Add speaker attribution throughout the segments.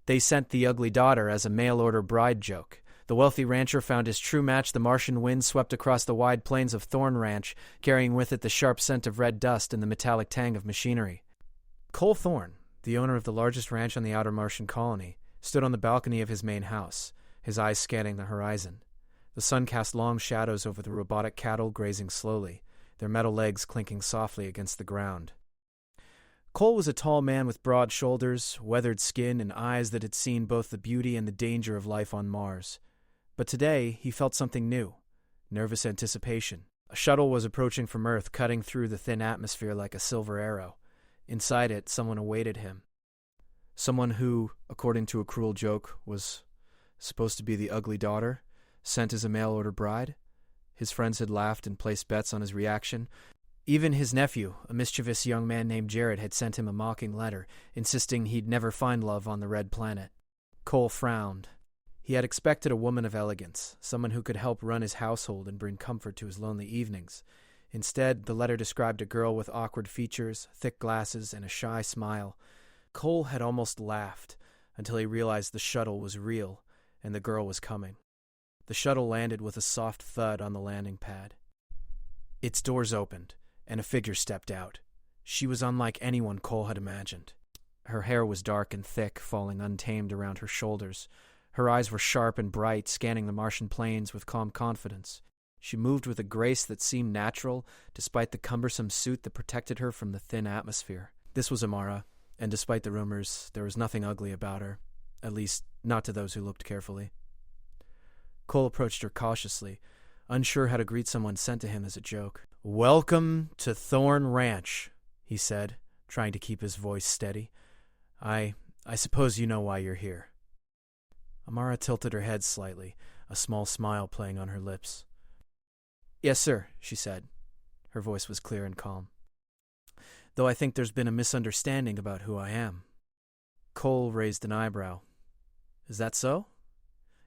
Speaker 1: They sent the ugly daughter as a mail-order bride joke. The wealthy rancher found his true match. The Martian wind swept across the wide plains of Thorn Ranch, carrying with it the sharp scent of red dust and the metallic tang of machinery. Cole Thorne, the owner of the largest ranch on the outer Martian colony, stood on the balcony of his main house, his eyes scanning the horizon. The sun cast long shadows over the robotic cattle grazing slowly, their metal legs clinking softly against the ground. Cole was a tall man with broad shoulders, weathered skin, and eyes that had seen both the beauty and the danger of life on Mars. But today, he felt something new, nervous anticipation. A shuttle was approaching from Earth, cutting through the thin atmosphere like a silver arrow. Inside it, someone awaited him. Someone who, according to a cruel joke, was supposed to be the ugly daughter, sent as a mail-order bride. His friends had laughed and placed bets on his reaction. Even his nephew, a mischievous young man named Jared, had sent him a mocking letter, insisting he'd never find love on the Red Planet. Cole frowned. He had expected a woman of elegance, someone who could help run his household and bring comfort to his lonely evenings. Instead, the letter described a girl with awkward features, thick glasses, and a shy smile. Cole had almost laughed until he realized the shuttle was real and the girl was coming. The shuttle landed with a soft thud on the landing pad. Its doors opened, and a figure stepped out. She was unlike anyone Cole had imagined. Her hair was dark and thick, falling untamed around her shoulders. Her eyes were sharp and bright, scanning the Martian plains with calm confidence. She moved with a grace that seemed natural, despite the cumbersome suit that protected her from the thin atmosphere. This was Amara, and despite the rumors, there was nothing ugly about her, at least not to those who looked carefully. Cole approached her cautiously, unsure how to greet someone sent to him as a joke. "Welcome to Thorn Ranch," he said, trying to keep his voice steady. I suppose you know why you're here." Amara tilted her head slightly, a small smile playing on her lips. "Yes, sir," she said. Her voice was clear and calm. "Though I think there's been a misunderstanding about who I am." Cole raised an eyebrow. "Is that so?"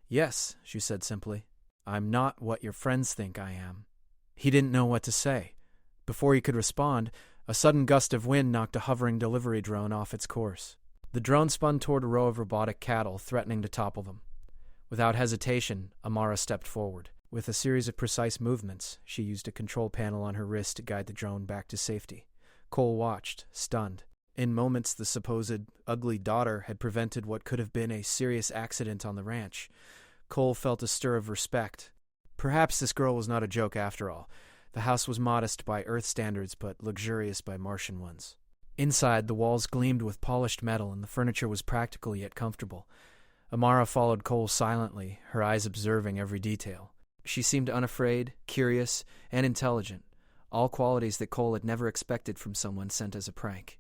Speaker 1: "Yes," she said simply. "I'm not what your friends think I am." He didn't know what to say. Before he could respond, a sudden gust of wind knocked a hovering delivery drone off its course. The drone spun toward a row of robotic cattle, threatening to topple them. Without hesitation, Amara stepped forward. With a series of precise movements, she used a control panel on her wrist to guide the drone back to safety. Cole watched, stunned. In moments, the supposed ugly daughter had prevented what could have been a serious accident on the ranch. Cole felt a stir of respect. Perhaps this girl was not a joke after all. The house was modest by Earth standards, but luxurious by Martian ones. Inside, the walls gleamed with polished metal, and the furniture was practical yet comfortable. Amara followed Cole silently, her eyes observing every detail. She seemed unafraid, curious, and intelligent, all qualities that Cole had never expected from someone sent as a prank.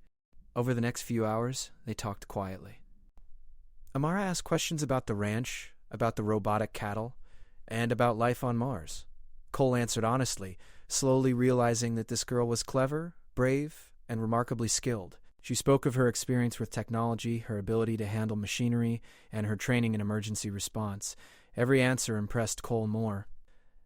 Speaker 1: Over the next few hours, they talked quietly. Amara asked questions about the ranch, about the robotic cattle, and about life on Mars. Cole answered honestly, slowly realizing that this girl was clever, brave, and remarkably skilled. She spoke of her experience with technology, her ability to handle machinery, and her training in emergency response. Every answer impressed Cole more.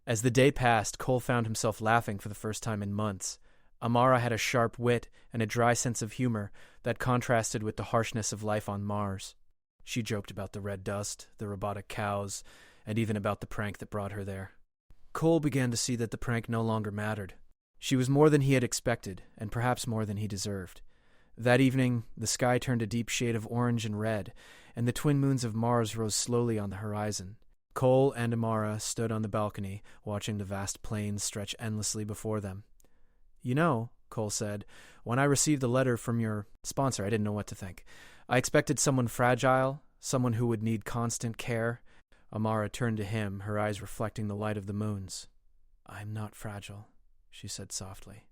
Speaker 1: As the day passed, Cole found himself laughing for the first time in months. Amara had a sharp wit and a dry sense of humor that contrasted with the harshness of life on Mars. She joked about the red dust, the robotic cows, and even about the prank that brought her there. Cole began to see that the prank no longer mattered. She was more than he had expected, and perhaps more than he deserved. That evening, the sky turned a deep shade of orange and red, and the twin moons of Mars rose slowly on the horizon. Cole and Amara stood on the balcony, watching the vast plains stretch endlessly before them. "You know," Cole said, "when I received the letter from your sponsor, I didn't know what to think. I expected someone fragile, someone who would need constant care." Amara turned to him, her eyes reflecting the light of the moons. "I'm not fragile," she said softly.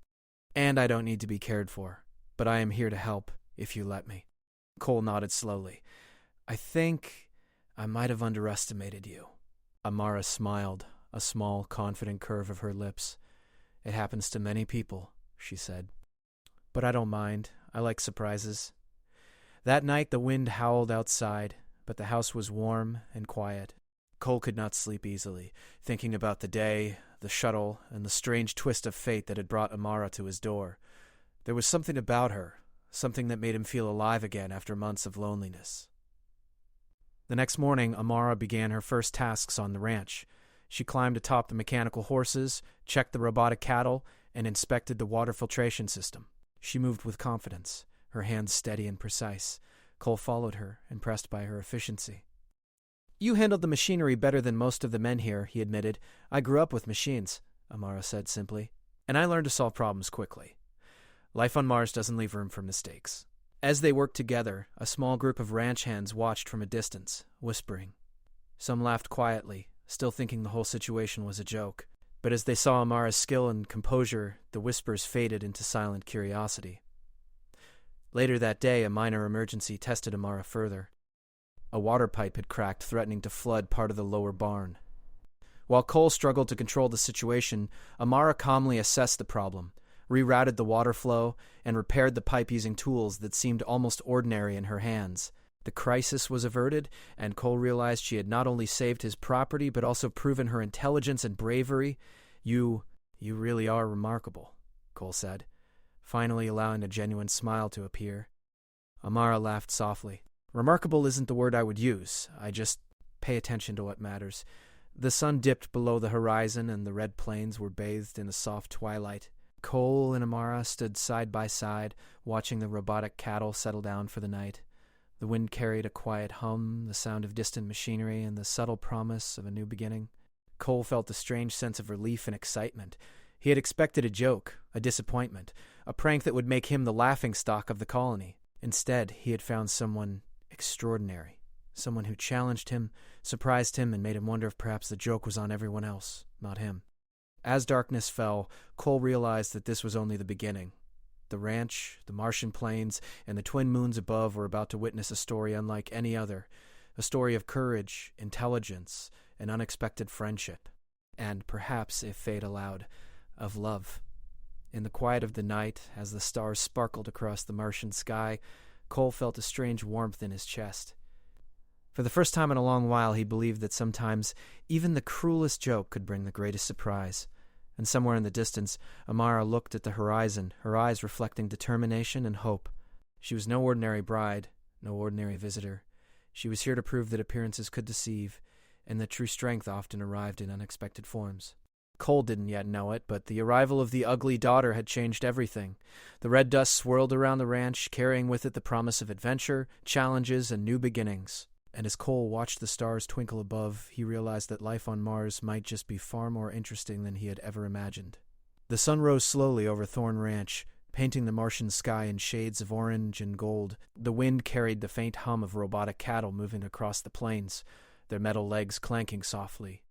Speaker 1: "And I don't need to be cared for, but I am here to help, if you let me." Cole nodded slowly. "I think I might have underestimated you." Amara smiled, a small, confident curve of her lips. "It happens to many people," she said. "But I don't mind. I like surprises." That night the wind howled outside, but the house was warm and quiet. Cole could not sleep easily, thinking about the day, the shuttle, and the strange twist of fate that had brought Amara to his door. There was something about her, something that made him feel alive again after months of loneliness. The next morning, Amara began her first tasks on the ranch. She climbed atop the mechanical horses, checked the robotic cattle, and inspected the water filtration system. She moved with confidence, her hands steady and precise. Cole followed her, impressed by her efficiency. "You handled the machinery better than most of the men here," he admitted. "I grew up with machines," Amara said simply, "and I learned to solve problems quickly. Life on Mars doesn't leave room for mistakes." As they worked together, a small group of ranch hands watched from a distance, whispering. Some laughed quietly, still thinking the whole situation was a joke. But as they saw Amara's skill and composure, the whispers faded into silent curiosity. Later that day, a minor emergency tested Amara further. A water pipe had cracked, threatening to flood part of the lower barn. While Cole struggled to control the situation, Amara calmly assessed the problem, rerouted the water flow, and repaired the pipe using tools that seemed almost ordinary in her hands. The crisis was averted, and Cole realized she had not only saved his property, but also proven her intelligence and bravery. You really are remarkable," Cole said, finally allowing a genuine smile to appear. Amara laughed softly. "Remarkable isn't the word I would use. I just pay attention to what matters." The sun dipped below the horizon, and the red plains were bathed in a soft twilight. Cole and Amara stood side by side, watching the robotic cattle settle down for the night. The wind carried a quiet hum, the sound of distant machinery, and the subtle promise of a new beginning. Cole felt a strange sense of relief and excitement. He had expected a joke, a disappointment, a prank that would make him the laughingstock of the colony. Instead, he had found someone extraordinary, someone who challenged him, surprised him, and made him wonder if perhaps the joke was on everyone else, not him. As darkness fell, Cole realized that this was only the beginning. The ranch, the Martian plains, and the twin moons above were about to witness a story unlike any other, a story of courage, intelligence, and unexpected friendship, and perhaps, if fate allowed, of love. In the quiet of the night, as the stars sparkled across the Martian sky, Cole felt a strange warmth in his chest. For the first time in a long while, he believed that sometimes even the cruelest joke could bring the greatest surprise. And somewhere in the distance, Amara looked at the horizon, her eyes reflecting determination and hope. She was no ordinary bride, no ordinary visitor. She was here to prove that appearances could deceive, and that true strength often arrived in unexpected forms. Cole didn't yet know it, but the arrival of the ugly daughter had changed everything. The red dust swirled around the ranch, carrying with it the promise of adventure, challenges, and new beginnings. And as Cole watched the stars twinkle above, he realized that life on Mars might just be far more interesting than he had ever imagined. The sun rose slowly over Thorn Ranch, painting the Martian sky in shades of orange and gold. The wind carried the faint hum of robotic cattle moving across the plains, their metal legs clanking softly.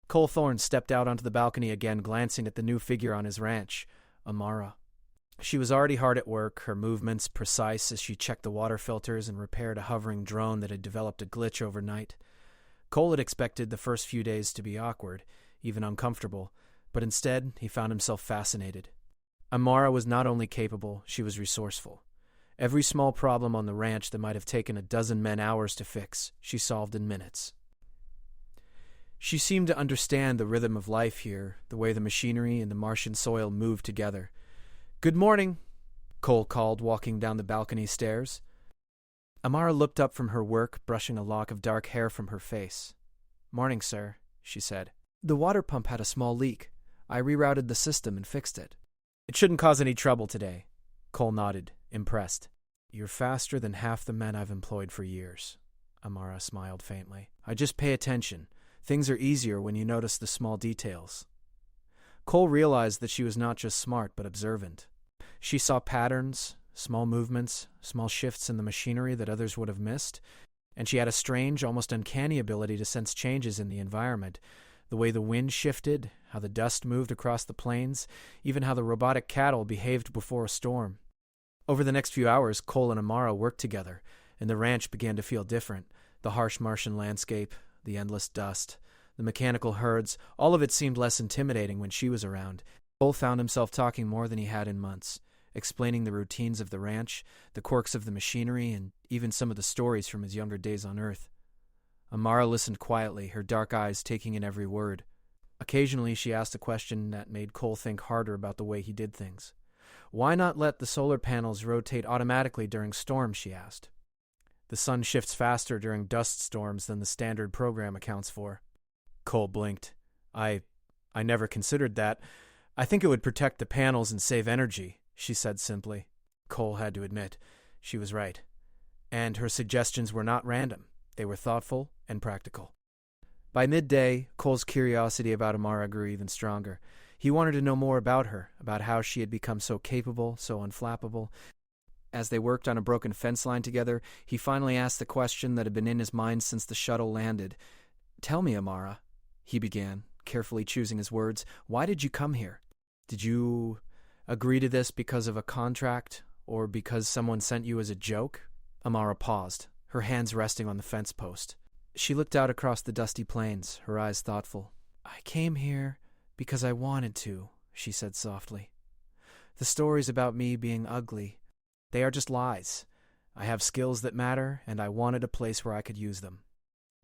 Speaker 1: Cole Thorne stepped out onto the balcony again, glancing at the new figure on his ranch, Amara. She was already hard at work, her movements precise as she checked the water filters and repaired a hovering drone that had developed a glitch overnight. Cole had expected the first few days to be awkward, even uncomfortable, but instead he found himself fascinated. Amara was not only capable, she was resourceful. Every small problem on the ranch that might have taken a dozen men hours to fix, she solved in minutes. She seemed to understand the rhythm of life here, the way the machinery and the Martian soil moved together. "Good morning," Cole called, walking down the balcony stairs. Amara looked up from her work, brushing a lock of dark hair from her face. "Morning, sir," she said. "The water pump had a small leak. I rerouted the system and fixed it." "It shouldn't cause any trouble today," Cole nodded, impressed. "You're faster than half the men I've employed for years," Amara smiled faintly. "I just pay attention. Things are easier when you notice the small details." Cole realized that she was not just smart, but observant. She saw patterns, small movements, small shifts in the machinery that others would have missed, and she had a strange, almost uncanny ability to sense changes in the environment, the way the wind shifted, how the dust moved across the plains, even how the robotic cattle behaved before a storm. Over the next few hours, Cole and Amara worked together, and the ranch began to feel different. The harsh Martian landscape, the endless dust, the mechanical herds, all of it seemed less intimidating when she was around. Cole found himself talking more than he had in months, explaining the routines of the ranch, the quirks of the machinery, and even some of the stories from his younger days on Earth. Amara listened quietly, her dark eyes taking in every word. Occasionally she asked a question that made Cole think harder about the way he did things. "Why not let the solar panels rotate automatically during storms?" she asked. The sun shifts faster during dust storms than the standard program accounts for. Cole blinked. I never considered that. I think it would protect the panels and save energy, she said simply. Cole had to admit, she was right. And her suggestions were not random. They were thoughtful and practical. By midday, Cole's curiosity about Amara grew even stronger. He wanted to know more about her, about how she had become so capable, so unflappable. As they worked on a broken fence line together, he finally asked the question that had been in his mind since the shuttle landed. "Tell me, Amara," he began, carefully choosing his words, "why did you come here? Did you agree to this because of a contract, or because someone sent you as a joke?" Amara paused, her hands resting on the fence post. She looked out across the dusty plains, her eyes thoughtful. "I came here because I wanted to," she said softly. "The stories about me being ugly, they are just lies. I have skills that matter, and I wanted a place where I could use them."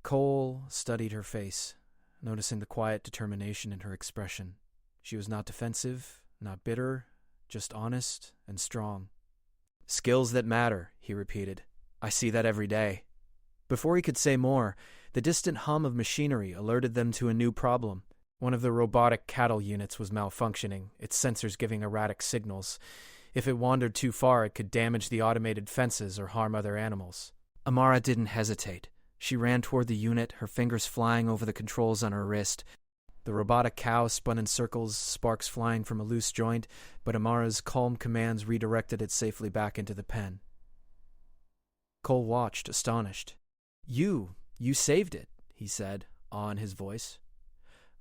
Speaker 1: Cole studied her face, noticing the quiet determination in her expression. She was not defensive, not bitter, just honest and strong. "Skills that matter," he repeated. "I see that every day." Before he could say more, the distant hum of machinery alerted them to a new problem. One of the robotic cattle units was malfunctioning, its sensors giving erratic signals. If it wandered too far, it could damage the automated fences or harm other animals. Amara didn't hesitate. She ran toward the unit, her fingers flying over the controls on her wrist. The robotic cow spun in circles, sparks flying from a loose joint, but Amara's calm commands redirected it safely back into the pen. Cole watched, astonished. You saved it," he said, awe in his voice.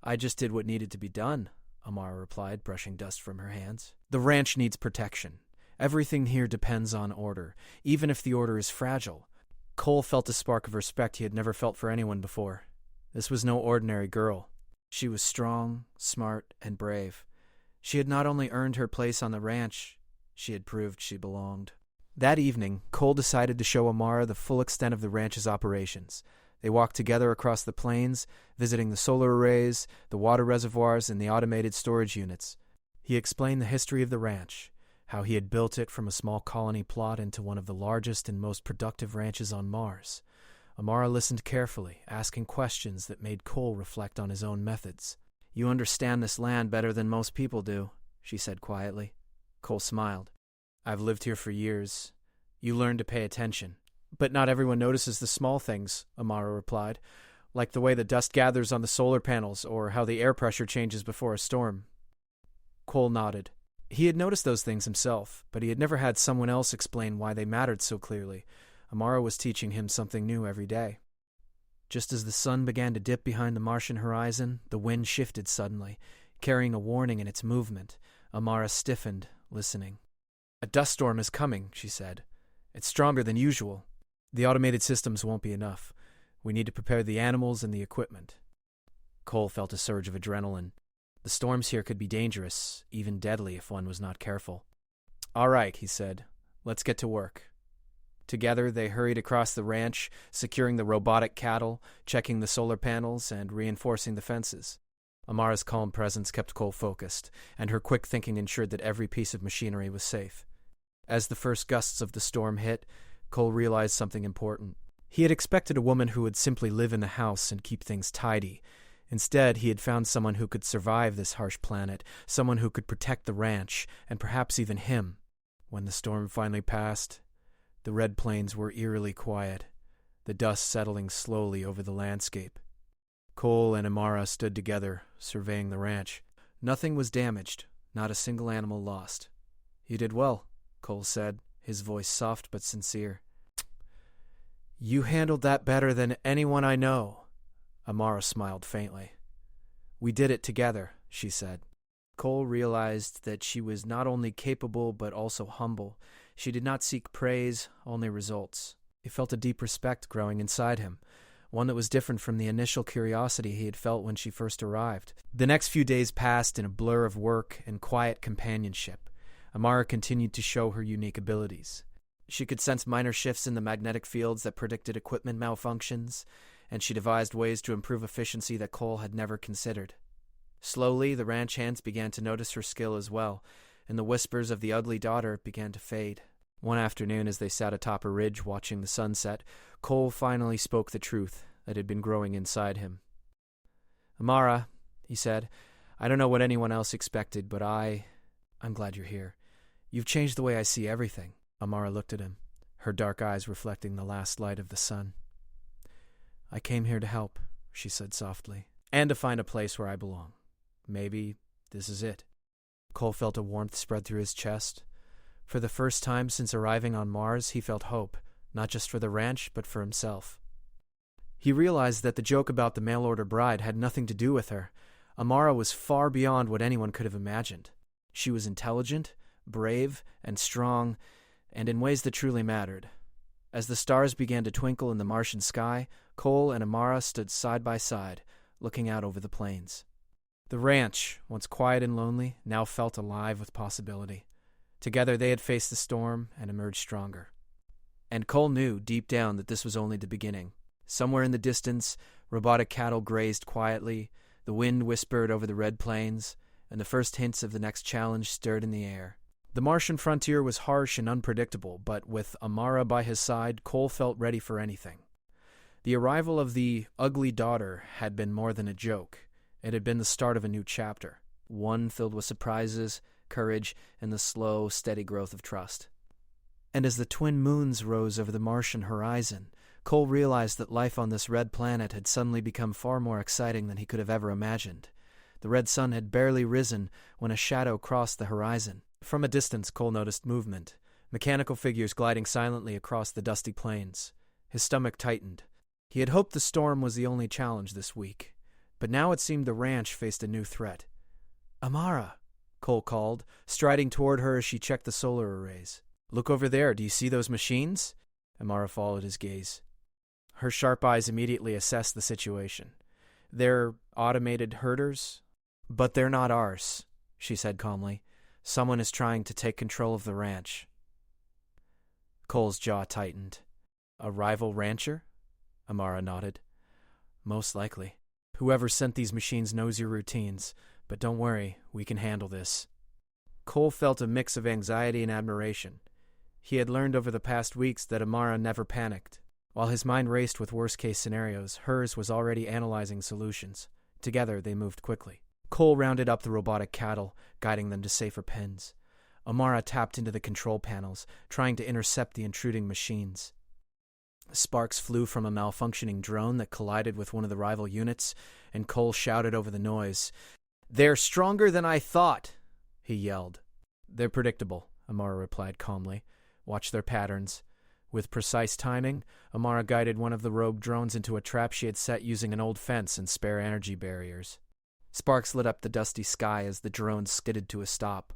Speaker 1: "I just did what needed to be done," Amara replied, brushing dust from her hands. "The ranch needs protection. Everything here depends on order, even if the order is fragile." Cole felt a spark of respect he had never felt for anyone before. This was no ordinary girl. She was strong, smart, and brave. She had not only earned her place on the ranch, she had proved she belonged. That evening, Cole decided to show Amara the full extent of the ranch's operations. They walked together across the plains, visiting the solar arrays, the water reservoirs, and the automated storage units. He explained the history of the ranch, how he had built it from a small colony plot into one of the largest and most productive ranches on Mars. Amara listened carefully, asking questions that made Cole reflect on his own methods. "You understand this land better than most people do," she said quietly. Cole smiled. "I've lived here for years. You learn to pay attention." "But not everyone notices the small things," Amara replied, "like the way the dust gathers on the solar panels or how the air pressure changes before a storm." Cole nodded. He had noticed those things himself, but he had never had someone else explain why they mattered so clearly. Amara was teaching him something new every day. Just as the sun began to dip behind the Martian horizon, the wind shifted suddenly, carrying a warning in its movement. Amara stiffened, listening. "A dust storm is coming," she said. "It's stronger than usual. The automated systems won't be enough. We need to prepare the animals and the equipment." Cole felt a surge of adrenaline. The storms here could be dangerous, even deadly if one was not careful. "All right," he said. "Let's get to work." Together, they hurried across the ranch, securing the robotic cattle, checking the solar panels, and reinforcing the fences. Amara's calm presence kept Cole focused, and her quick thinking ensured that every piece of machinery was safe. As the first gusts of the storm hit, Cole realized something important. He had expected a woman who would simply live in the house and keep things tidy. Instead, he had found someone who could survive this harsh planet, someone who could protect the ranch, and perhaps even him. When the storm finally passed, the red plains were eerily quiet, the dust settling slowly over the landscape. Cole and Amara stood together, surveying the ranch. Nothing was damaged, not a single animal lost. "You did well," Cole said, his voice soft but sincere. "You handled that better than anyone I know." Amara smiled faintly. "We did it together," she said. Cole realized that she was not only capable but also humble. She did not seek praise, only results. He felt a deep respect growing inside him, one that was different from the initial curiosity he had felt when she first arrived. The next few days passed in a blur of work and quiet companionship. Amara continued to show her unique abilities. She could sense minor shifts in the magnetic fields that predicted equipment malfunctions, and she devised ways to improve efficiency that Cole had never considered. Slowly, the ranch hands began to notice her skill as well, and the whispers of the ugly daughter began to fade. One afternoon, as they sat atop a ridge watching the sunset, Cole finally spoke the truth that had been growing inside him. "Amara," he said, "I don't know what anyone else expected, but I'm glad you're here. You've changed the way I see everything." Amara looked at him, her dark eyes reflecting the last light of the sun. "I came here to help," she said softly, "and to find a place where I belong. Maybe this is it." Cole felt a warmth spread through his chest. For the first time since arriving on Mars, he felt hope, not just for the ranch, but for himself. He realized that the joke about the mail-order bride had nothing to do with her. Amara was far beyond what anyone could have imagined. She was intelligent, brave, and strong, and in ways that truly mattered. As the stars began to twinkle in the Martian sky, Cole and Amara stood side by side, looking out over the plains. The ranch, once quiet and lonely, now felt alive with possibility. Together they had faced the storm and emerged stronger. And Cole knew deep down that this was only the beginning. Somewhere in the distance, robotic cattle grazed quietly, the wind whispered over the red plains, and the first hints of the next challenge stirred in the air. The Martian frontier was harsh and unpredictable, but with Amara by his side, Cole felt ready for anything. The arrival of the ugly daughter had been more than a joke. It had been the start of a new chapter, one filled with surprises, courage, and the slow, steady growth of trust. And as the twin moons rose over the Martian horizon, Cole realized that life on this red planet had suddenly become far more exciting than he could have ever imagined. The red sun had barely risen when a shadow crossed the horizon. From a distance, Cole noticed movement, mechanical figures gliding silently across the dusty plains. His stomach tightened. He had hoped the storm was the only challenge this week, but now it seemed the ranch faced a new threat. "Amara," Cole called, striding toward her as she checked the solar arrays. "Look over there. Do you see those machines?" Amara followed his gaze. Her sharp eyes immediately assessed the situation. "They're automated herders, but they're not ours," she said calmly. "Someone is trying to take control of the ranch." Cole's jaw tightened. "A rival rancher?" Amara nodded. "Most likely. Whoever sent these machines knows your routines, but don't worry, we can handle this." Cole felt a mix of anxiety and admiration. He had learned over the past weeks that Amara never panicked. While his mind raced with worst-case scenarios, hers was already analyzing solutions. Together, they moved quickly. Cole rounded up the robotic cattle, guiding them to safer pens. Amara tapped into the control panels, trying to intercept the intruding machines. Sparks flew from a malfunctioning drone that collided with one of the rival units, and Cole shouted over the noise. "They're stronger than I thought," he yelled. "They're predictable," Amara replied calmly. "Watch their patterns." With precise timing, Amara guided one of the rogue drones into a trap she had set using an old fence and spare energy barriers. Sparks lit up the dusty sky as the drone skidded to a stop.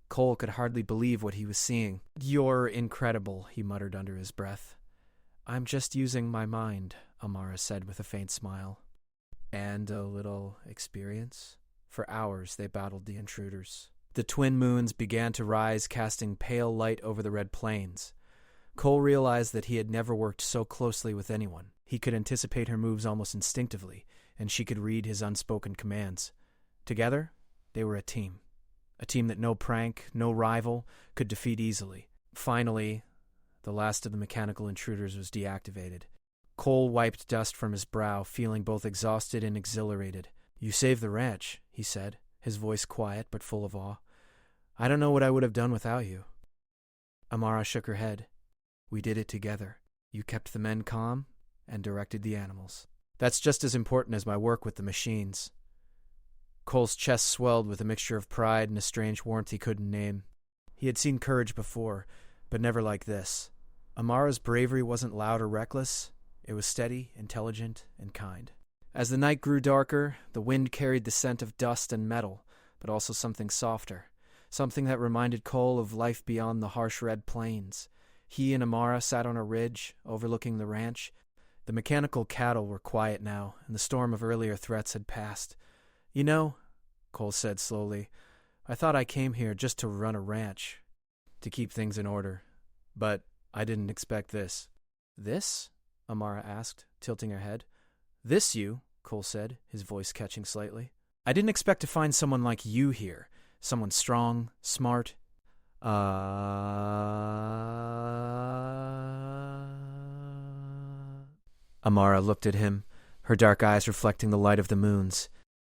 Speaker 1: Cole could hardly believe what he was seeing. "You're incredible," he muttered under his breath. "I'm just using my mind," Amara said with a faint smile. "And a little experience?" For hours they battled the intruders. The twin moons began to rise, casting pale light over the red plains. Cole realized that he had never worked so closely with anyone. He could anticipate her moves almost instinctively, and she could read his unspoken commands. Together, they were a team that no prank, no rival, could defeat easily. Finally, the last of the mechanical intruders was deactivated. Cole wiped dust from his brow, feeling both exhausted and exhilarated. "You saved the ranch," he said, his voice quiet but full of awe. "I don't know what I would have done without you." Amara shook her head. "We did it together. You kept the men calm and directed the animals. That's just as important as my work with the machines." Cole's chest swelled with a mixture of pride and a strange warmth he couldn't name. He had seen courage before, but never like this. Amara's bravery wasn't loud or reckless. It was steady, intelligent, and kind. As the night grew darker, the wind carried the scent of dust and metal, but also something softer, something that reminded Cole of life beyond the harsh red plains. He and Amara sat on a ridge, overlooking the ranch. The mechanical cattle were quiet now, and the storm of earlier threats had passed. "You know," Cole said slowly, "I thought I came here just to run a ranch, to keep things in order. But I didn't expect this." "This?" Amara asked, tilting her head. "This you?" Cole said, his voice catching slightly. "I didn't expect to find someone like you here. Someone strong, smart." Amara looked at him, her dark eyes reflecting the light of the moons.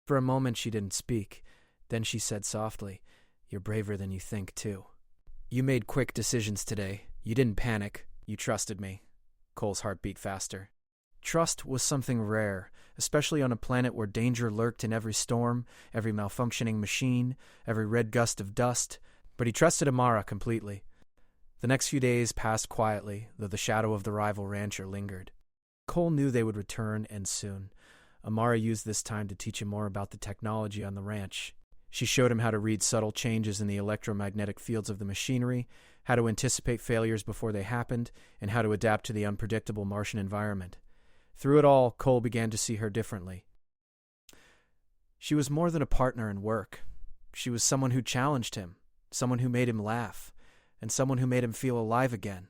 Speaker 1: For a moment she didn't speak. Then she said softly, "You're braver than you think, too. You made quick decisions today. You didn't panic. You trusted me." Cole's heart beat faster. Trust was something rare, especially on a planet where danger lurked in every storm, every malfunctioning machine, every red gust of dust, but he trusted Amara completely. The next few days passed quietly, though the shadow of the rival rancher lingered. Cole knew they would return, and soon. Amara used this time to teach him more about the technology on the ranch. She showed him how to read subtle changes in the electromagnetic fields of the machinery, how to anticipate failures before they happened, and how to adapt to the unpredictable Martian environment. Through it all, Cole began to see her differently. She was more than a partner in work. She was someone who challenged him, someone who made him laugh, and someone who made him feel alive again.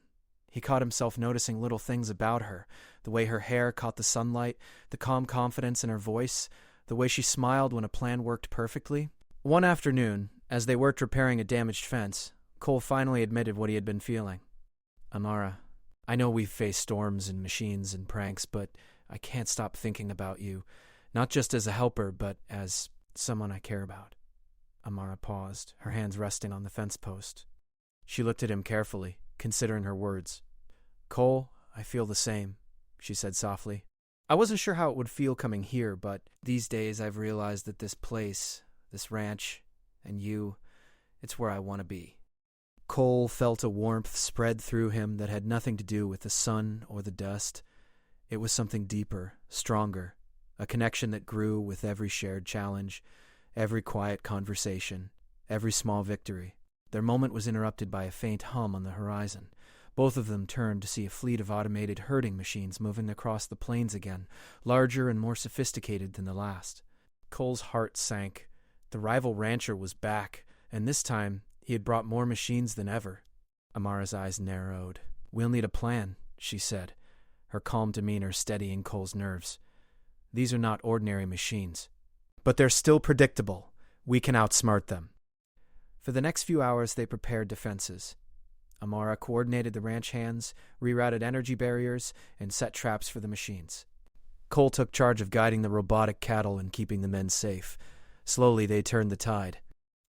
Speaker 1: He caught himself noticing little things about her, the way her hair caught the sunlight, the calm confidence in her voice, the way she smiled when a plan worked perfectly. One afternoon, as they worked repairing a damaged fence, Cole finally admitted what he had been feeling. "Amara, I know we've faced storms and machines and pranks, but I can't stop thinking about you, not just as a helper, but as someone I care about." Amara paused, her hands resting on the fence post. She looked at him carefully, considering her words. "Cole, I feel the same," she said softly. "I wasn't sure how it would feel coming here, but these days I've realized that this place, this ranch, and you, it's where I want to be." Cole felt a warmth spread through him that had nothing to do with the sun or the dust. It was something deeper, stronger, a connection that grew with every shared challenge, every quiet conversation, every small victory. Their moment was interrupted by a faint hum on the horizon. Both of them turned to see a fleet of automated herding machines moving across the plains again, larger and more sophisticated than the last. Cole's heart sank. The rival rancher was back, and this time he had brought more machines than ever. Amara's eyes narrowed. "We'll need a plan," she said, her calm demeanor steadying Cole's nerves. "These are not ordinary machines. But they're still predictable. We can outsmart them." For the next few hours they prepared defenses. Amara coordinated the ranch hands, rerouted energy barriers, and set traps for the machines. Cole took charge of guiding the robotic cattle and keeping the men safe. Slowly they turned the tide.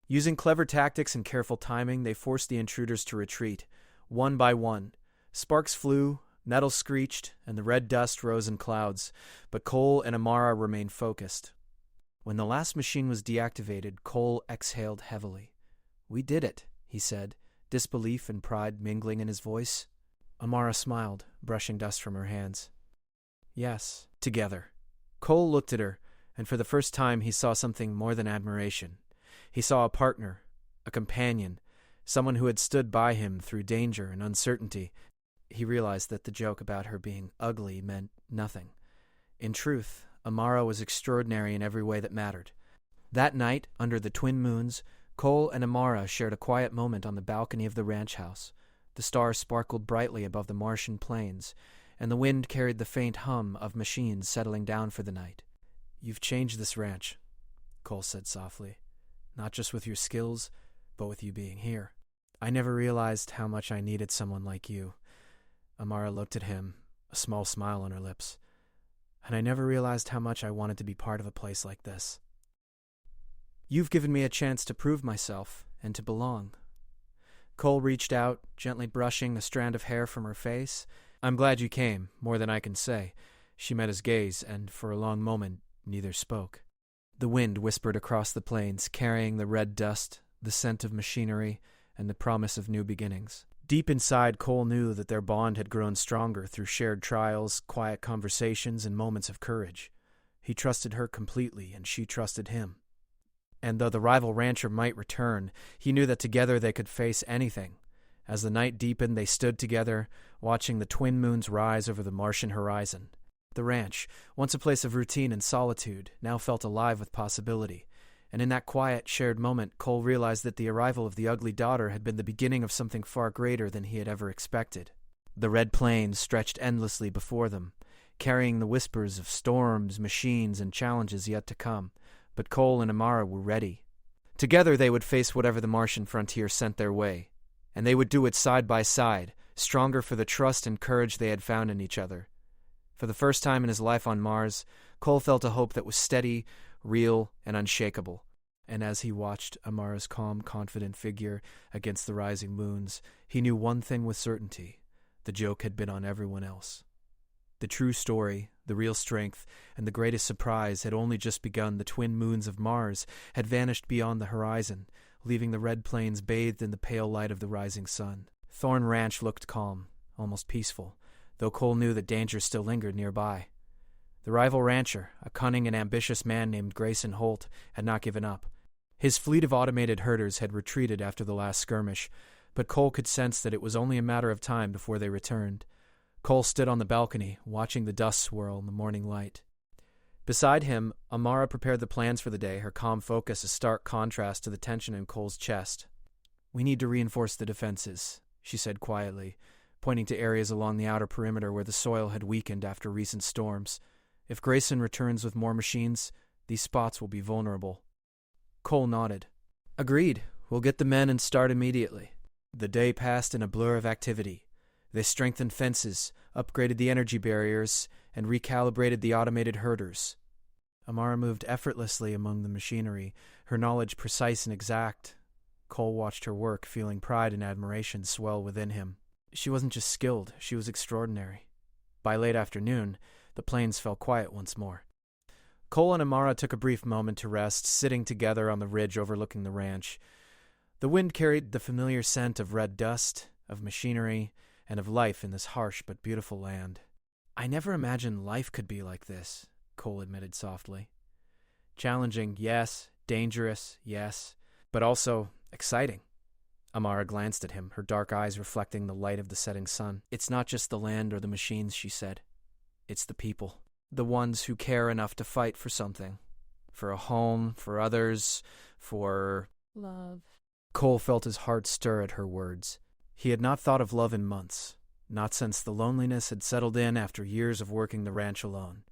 Speaker 1: Using clever tactics and careful timing, they forced the intruders to retreat, one by one. Sparks flew, nettles screeched, and the red dust rose in clouds, but Cole and Amara remained focused. When the last machine was deactivated, Cole exhaled heavily. "We did it," he said, disbelief and pride mingling in his voice. Amara smiled, brushing dust from her hands. "Yes, together." Cole looked at her, and for the first time he saw something more than admiration. He saw a partner, a companion, someone who had stood by him through danger and uncertainty. He realized that the joke about her being ugly meant nothing. In truth, Amara was extraordinary in every way that mattered. That night, under the twin moons, Cole and Amara shared a quiet moment on the balcony of the ranch house. The stars sparkled brightly above the Martian plains, and the wind carried the faint hum of machines settling down for the night. "You've changed this ranch," Cole said softly. "Not just with your skills, but with you being here. I never realized how much I needed someone like you." Amara looked at him, a small smile on her lips. "And I never realized how much I wanted to be part of a place like this. You've given me a chance to prove myself and to belong." Cole reached out, gently brushing a strand of hair from her face. "I'm glad you came, more than I can say." She met his gaze, and for a long moment, neither spoke. The wind whispered across the plains, carrying the red dust, the scent of machinery, and the promise of new beginnings. Deep inside, Cole knew that their bond had grown stronger through shared trials, quiet conversations, and moments of courage. He trusted her completely, and she trusted him. And though the rival rancher might return, he knew that together they could face anything. As the night deepened, they stood together, watching the twin moons rise over the Martian horizon. The ranch, once a place of routine and solitude, now felt alive with possibility. And in that quiet, shared moment, Cole realized that the arrival of the ugly daughter had been the beginning of something far greater than he had ever expected. The red plains stretched endlessly before them, carrying the whispers of storms, machines, and challenges yet to come. But Cole and Amara were ready. Together they would face whatever the Martian frontier sent their way. And they would do it side by side, stronger for the trust and courage they had found in each other. For the first time in his life on Mars, Cole felt a hope that was steady, real, and unshakable. And as he watched Amara's calm, confident figure against the rising moons, he knew one thing with certainty: the joke had been on everyone else. The true story, the real strength, and the greatest surprise had only just begun. The twin moons of Mars had vanished beyond the horizon, leaving the red plains bathed in the pale light of the rising sun. Thorn Ranch looked calm, almost peaceful, though Cole knew that danger still lingered nearby. The rival rancher, a cunning and ambitious man named Grayson Holt, had not given up. His fleet of automated herders had retreated after the last skirmish, but Cole could sense that it was only a matter of time before they returned. Cole stood on the balcony, watching the dust swirl in the morning light. Beside him, Amara prepared the plans for the day, her calm focus a stark contrast to the tension in Cole's chest. "We need to reinforce the defenses," she said quietly, pointing to areas along the outer perimeter where the soil had weakened after recent storms. "If Grayson returns with more machines, these spots will be vulnerable." Cole nodded. "Agreed. We'll get the men and start immediately." The day passed in a blur of activity. They strengthened fences, upgraded the energy barriers, and recalibrated the automated herders. Amara moved effortlessly among the machinery, her knowledge precise and exact. Cole watched her work, feeling pride and admiration swell within him. She wasn't just skilled, she was extraordinary. By late afternoon, the plains fell quiet once more. Cole and Amara took a brief moment to rest, sitting together on the ridge overlooking the ranch. The wind carried the familiar scent of red dust, of machinery, and of life in this harsh but beautiful land. "I never imagined life could be like this," Cole admitted softly. "Challenging, yes. Dangerous, yes. But also exciting." Amara glanced at him, her dark eyes reflecting the light of the setting sun. "It's not just the land or the machines," she said. "It's the people. The ones who care enough to fight for something. For a home, for others, for
Speaker 2: love."
Speaker 1: Cole felt his heart stir at her words. He had not thought of love in months, not since the loneliness had settled in after years of working the ranch alone.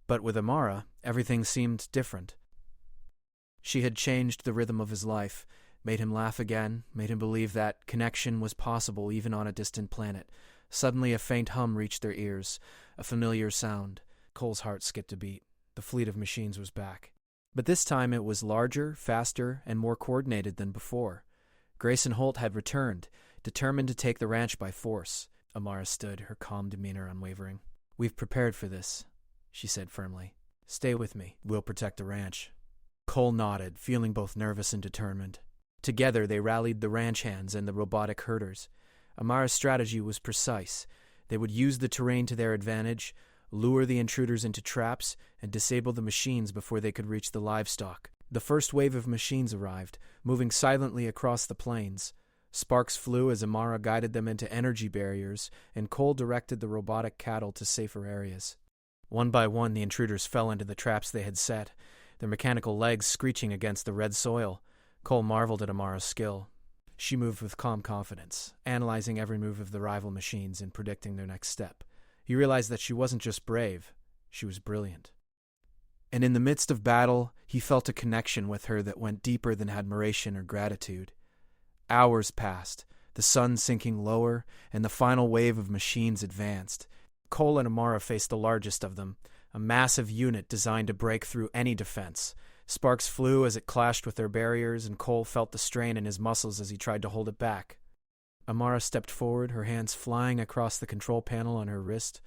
Speaker 1: But with Amara, everything seemed different. She had changed the rhythm of his life, made him laugh again, made him believe that connection was possible even on a distant planet. Suddenly a faint hum reached their ears, a familiar sound. Cole's heart skipped a beat. The fleet of machines was back. But this time it was larger, faster, and more coordinated than before. Grayson Holt had returned, determined to take the ranch by force. Amara stood, her calm demeanor unwavering. "We've prepared for this," she said firmly. "Stay with me. We'll protect the ranch." Cole nodded, feeling both nervous and determined. Together they rallied the ranch hands and the robotic herders. Amara's strategy was precise. They would use the terrain to their advantage, lure the intruders into traps, and disable the machines before they could reach the livestock. The first wave of machines arrived, moving silently across the plains. Sparks flew as Amara guided them into energy barriers, and Cole directed the robotic cattle to safer areas. One by one, the intruders fell into the traps they had set, their mechanical legs screeching against the red soil. Cole marveled at Amara's skill. She moved with calm confidence, analyzing every move of the rival machines and predicting their next step. He realized that she wasn't just brave, she was brilliant. And in the midst of battle, he felt a connection with her that went deeper than admiration or gratitude. Hours passed, the sun sinking lower, and the final wave of machines advanced. Cole and Amara faced the largest of them, a massive unit designed to break through any defense. Sparks flew as it clashed with their barriers, and Cole felt the strain in his muscles as he tried to hold it back. Amara stepped forward, her hands flying across the control panel on her wrist.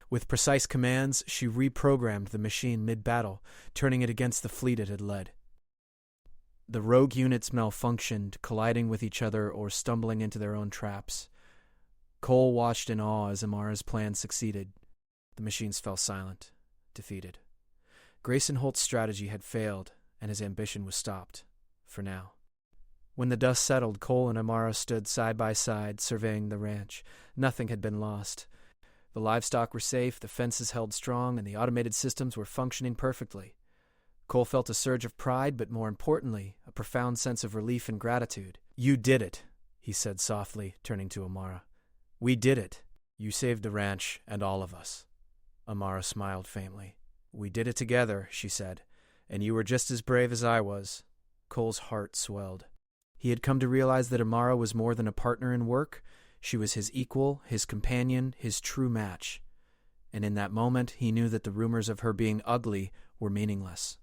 Speaker 1: With precise commands, she reprogrammed the machine mid-battle, turning it against the fleet it had led. The rogue units malfunctioned, colliding with each other or stumbling into their own traps. Cole watched in awe as Amara's plan succeeded. The machines fell silent, defeated. Grayson Holt's strategy had failed, and his ambition was stopped, for now. When the dust settled, Cole and Amara stood side by side, surveying the ranch. Nothing had been lost. The livestock were safe, the fences held strong, and the automated systems were functioning perfectly. Cole felt a surge of pride, but more importantly, a profound sense of relief and gratitude. "You did it," he said softly, turning to Amara. "We did it. You saved the ranch and all of us." Amara smiled faintly. "We did it together," she said, "and you were just as brave as I was." Cole's heart swelled. He had come to realize that Amara was more than a partner in work. She was his equal, his companion, his true match. And in that moment, he knew that the rumors of her being ugly were meaningless.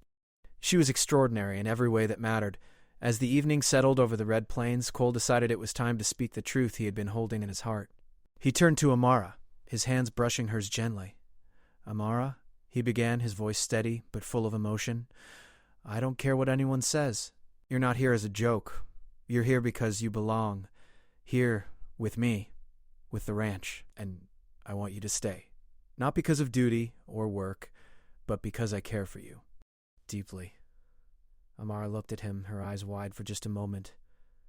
Speaker 1: She was extraordinary in every way that mattered. As the evening settled over the Red Plains, Cole decided it was time to speak the truth he had been holding in his heart. He turned to Amara, his hands brushing hers gently. "Amara," he began, his voice steady but full of emotion, "I don't care what anyone says. You're not here as a joke. You're here because you belong. Here, with me, with the ranch, and I want you to stay. Not because of duty or work, but because I care for you. Deeply." Amara looked at him, her eyes wide for just a moment.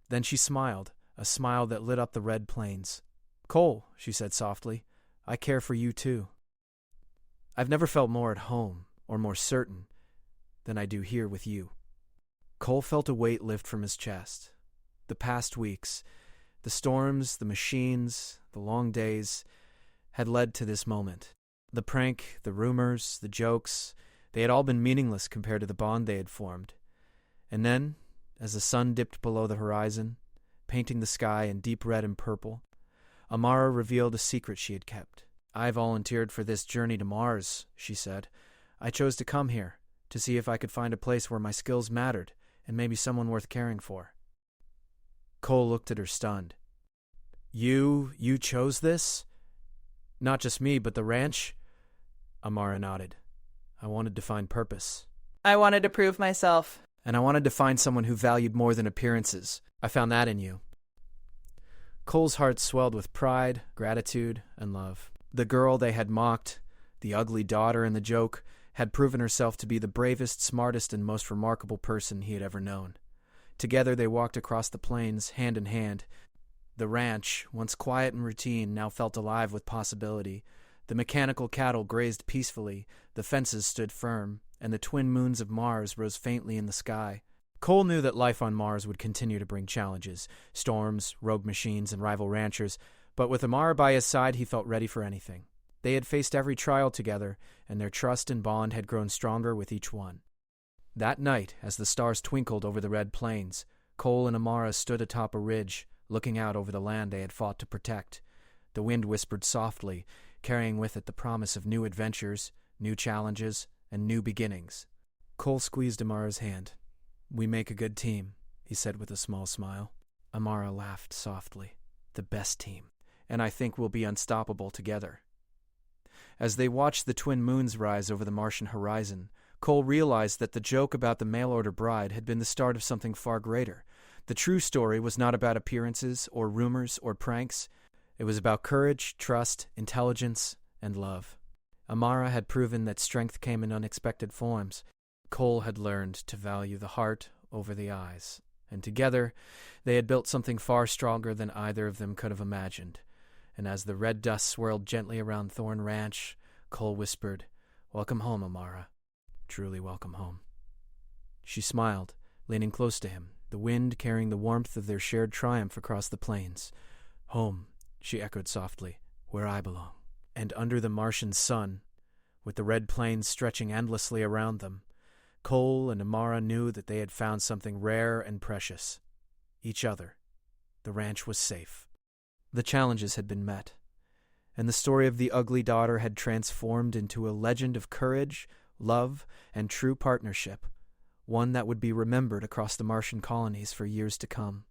Speaker 1: Then she smiled, a smile that lit up the Red Plains. "Cole," she said softly, "I care for you too. I've never felt more at home, or more certain, than I do here with you." Cole felt a weight lift from his chest. The past weeks, the storms, the machines, the long days, had led to this moment. The prank, the rumors, the jokes, they had all been meaningless compared to the bond they had formed. And then, as the sun dipped below the horizon, painting the sky in deep red and purple, Amara revealed a secret she had kept. "I volunteered for this journey to Mars," she said. "I chose to come here, to see if I could find a place where my skills mattered, and maybe someone worth caring for." Cole looked at her stunned. You chose this? Not just me, but the ranch?" Amara nodded. "I wanted to find purpose.
Speaker 2: I wanted to prove myself.
Speaker 1: And I wanted to find someone who valued more than appearances. I found that in you." Cole's heart swelled with pride, gratitude, and love. The girl they had mocked, the ugly daughter in the joke, had proven herself to be the bravest, smartest, and most remarkable person he had ever known. Together they walked across the plains, hand in hand. The ranch, once quiet and routine, now felt alive with possibility. The mechanical cattle grazed peacefully, the fences stood firm, and the twin moons of Mars rose faintly in the sky. Cole knew that life on Mars would continue to bring challenges, storms, rogue machines, and rival ranchers, but with Amara by his side, he felt ready for anything. They had faced every trial together, and their trust and bond had grown stronger with each one. That night, as the stars twinkled over the Red Plains, Cole and Amara stood atop a ridge, looking out over the land they had fought to protect. The wind whispered softly, carrying with it the promise of new adventures, new challenges, and new beginnings. Cole squeezed Amara's hand. "We make a good team," he said with a small smile. Amara laughed softly. "The best team, and I think we'll be unstoppable together." As they watched the twin moons rise over the Martian horizon, Cole realized that the joke about the mail-order bride had been the start of something far greater. The true story was not about appearances or rumors or pranks. It was about courage, trust, intelligence, and love. Amara had proven that strength came in unexpected forms. Cole had learned to value the heart over the eyes, and together they had built something far stronger than either of them could have imagined. And as the red dust swirled gently around Thorn Ranch, Cole whispered, "Welcome home, Amara. Truly welcome home." She smiled, leaning close to him, the wind carrying the warmth of their shared triumph across the plains. "Home," she echoed softly, "where I belong." And under the Martian sun, with the Red Plains stretching endlessly around them, Cole and Amara knew that they had found something rare and precious. Each other. The ranch was safe. The challenges had been met, and the story of the ugly daughter had transformed into a legend of courage, love, and true partnership, one that would be remembered across the Martian colonies for years to come.